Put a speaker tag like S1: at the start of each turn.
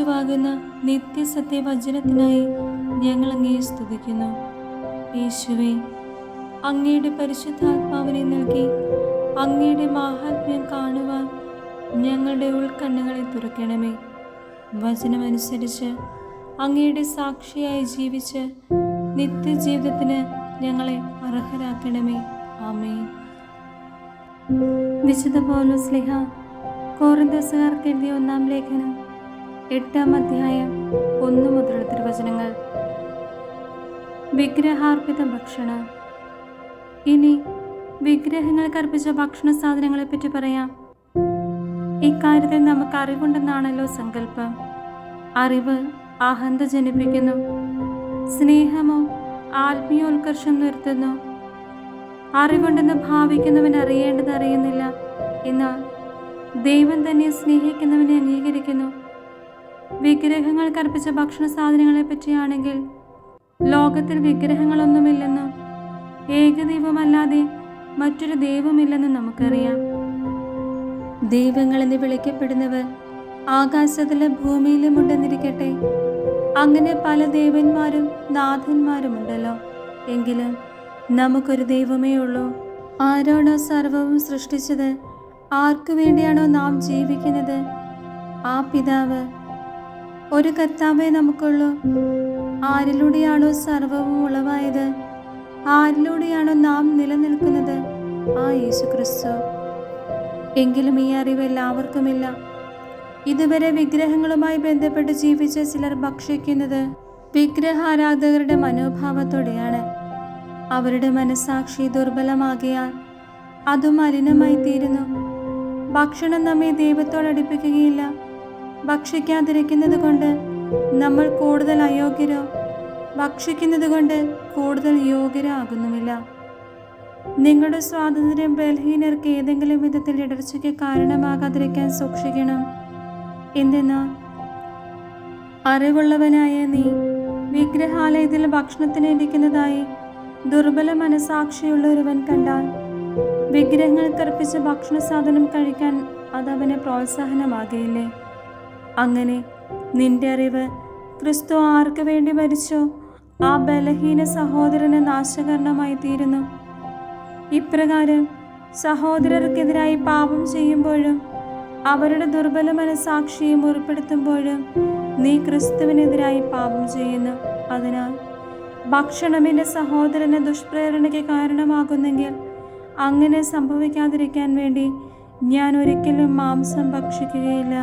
S1: യേശുവാകുന്ന നിത്യസത്യവചനത്തിനായി ഞങ്ങൾ അങ്ങയെ സ്തുതിക്കുന്നു. യേശുവേ, അങ്ങയുടെ പരിശുദ്ധാത്മാവിനെ നൽകി അങ്ങയുടെ മാഹാത്മ്യം കാണുവാൻ ഞങ്ങളുടെ ഉൾക്കണ്ണുകളെ തുറക്കണമേ. വചനമനുസരിച്ച് അങ്ങയുടെ സാക്ഷിയായി ജീവിച്ച് നിത്യജീവിതത്തിന് ഞങ്ങളെ അർഹരാക്കണമേ. ആമേൻ. വിശുദ്ധ പൗലോസ് ശ്ലീഹ കൊരിന്ത്യക്കാർക്ക് എഴുതിയ 1-ാം ലേഖനം 8-ാം അധ്യായം 1 മുതലുള്ള തിരുവചനങ്ങൾ. വിഗ്രഹാർപ്പിത ഭക്ഷണം. ഇനി വിഗ്രഹങ്ങൾക്ക് അർപ്പിച്ച ഭക്ഷണ സാധനങ്ങളെപ്പറ്റി പറയാം. ഇക്കാര്യത്തിൽ നമുക്ക് അറിവുണ്ടെന്നാണല്ലോ സങ്കല്പം. അറിവ് അഹന്ത ജനിപ്പിക്കുന്നു, സ്നേഹമോ ആത്മീയോത്കർഷം നിർത്തുന്നു. അറിവുണ്ടെന്ന് ഭാവിക്കുന്നവൻ അറിയേണ്ടത് അറിയുന്നില്ല, എന്നാൽ ദൈവം തന്നെ സ്നേഹിക്കുന്നവനെ അംഗീകരിക്കുന്നു. വിഗ്രഹങ്ങൾക്ക് അർപ്പിച്ച ഭക്ഷണ സാധനങ്ങളെ പറ്റിയാണെങ്കിൽ ലോകത്തിൽ വിഗ്രഹങ്ങളൊന്നുമില്ലെന്നും ഏകദൈവമല്ലാതെ മറ്റൊരു ദൈവമില്ലെന്നും നമുക്കറിയാം. ദൈവങ്ങളെന്ന് വിളിക്കപ്പെടുന്നവർ ആകാശത്തിലും ഭൂമിയിലും ഉണ്ടെന്നിരിക്കട്ടെ. അങ്ങനെ പല ദേവന്മാരും നാഥന്മാരുമുണ്ടല്ലോ. എങ്കിലും നമുക്കൊരു ദൈവമേ ഉള്ളൂ. ആരാണോ സർവവും സൃഷ്ടിച്ചത്, ആർക്കു വേണ്ടിയാണോ നാം ജീവിക്കുന്നത്, ആ പിതാവ്. ഒരു കർത്താവേ നമുക്കുള്ളൂ. ആരിലൂടെയാണോ സർവവും ഉളവായത്, ആരിലൂടെയാണോ നാം നിലനിൽക്കുന്നത്, ആ യേശുക്രിസ്തു. എങ്കിലും ഈ അറിവ് എല്ലാവർക്കുമില്ല. ഇതുവരെ വിഗ്രഹങ്ങളുമായി ബന്ധപ്പെട്ട് ജീവിച്ച ചിലർ ഭക്ഷിക്കുന്നത് വിഗ്രഹാരാധകരുടെ മനോഭാവത്തോടെയാണ്. അവരുടെ മനസ്സാക്ഷി ദുർബലമാകിയാൽ അത് മലിനമായി തീരുന്നു. ഭക്ഷണം നമ്മെ ദൈവത്തോടടുപ്പിക്കുകയില്ല. ഭക്ഷിക്കാതിരിക്കുന്നത് കൊണ്ട് നമ്മൾ കൂടുതൽ അയോഗ്യരോ ഭക്ഷിക്കുന്നത് കൊണ്ട് കൂടുതൽ യോഗ്യരോ ആകുന്നുമില്ല. നിങ്ങളുടെ സ്വാതന്ത്ര്യം ബലഹീനർക്ക് ഏതെങ്കിലും വിധത്തിൽ ഇടർച്ചയ്ക്ക് കാരണമാകാതിരിക്കാൻ സൂക്ഷിക്കണം. എന്തെന്നാൽ അറിവുള്ളവനായ നീ വിഗ്രഹാലയത്തിൽ ഭക്ഷണത്തിന് ഇരിക്കുന്നതായി ദുർബല മനസാക്ഷിയുള്ള ഒരുവൻ കണ്ടാൽ വിഗ്രഹങ്ങൾക്കർപ്പിച്ച ഭക്ഷണ സാധനം കഴിക്കാൻ അതവന് പ്രോത്സാഹനമാകയില്ലേ? അങ്ങനെ നിന്റെ അറിവ് ക്രിസ്തു ആർക്ക് വേണ്ടി മരിച്ചോ ആ ബലഹീന സഹോദരന് നാശകരണമായി തീരുന്നു. ഇപ്രകാരം സഹോദരർക്കെതിരായി പാപം ചെയ്യുമ്പോഴും അവരുടെ ദുർബല മനസാക്ഷിയെ മുറിപ്പെടുത്തുമ്പോഴും നീ ക്രിസ്തുവിനെതിരായി പാപം ചെയ്യുന്നു. അതിനാൽ ഭക്ഷണം എൻ്റെ സഹോദരന് ദുഷ്പ്രേരണയ്ക്ക് കാരണമാകുന്നെങ്കിൽ അങ്ങനെ സംഭവിക്കാതിരിക്കാൻ വേണ്ടി ഞാൻ ഒരിക്കലും മാംസം ഭക്ഷിക്കുകയില്ല.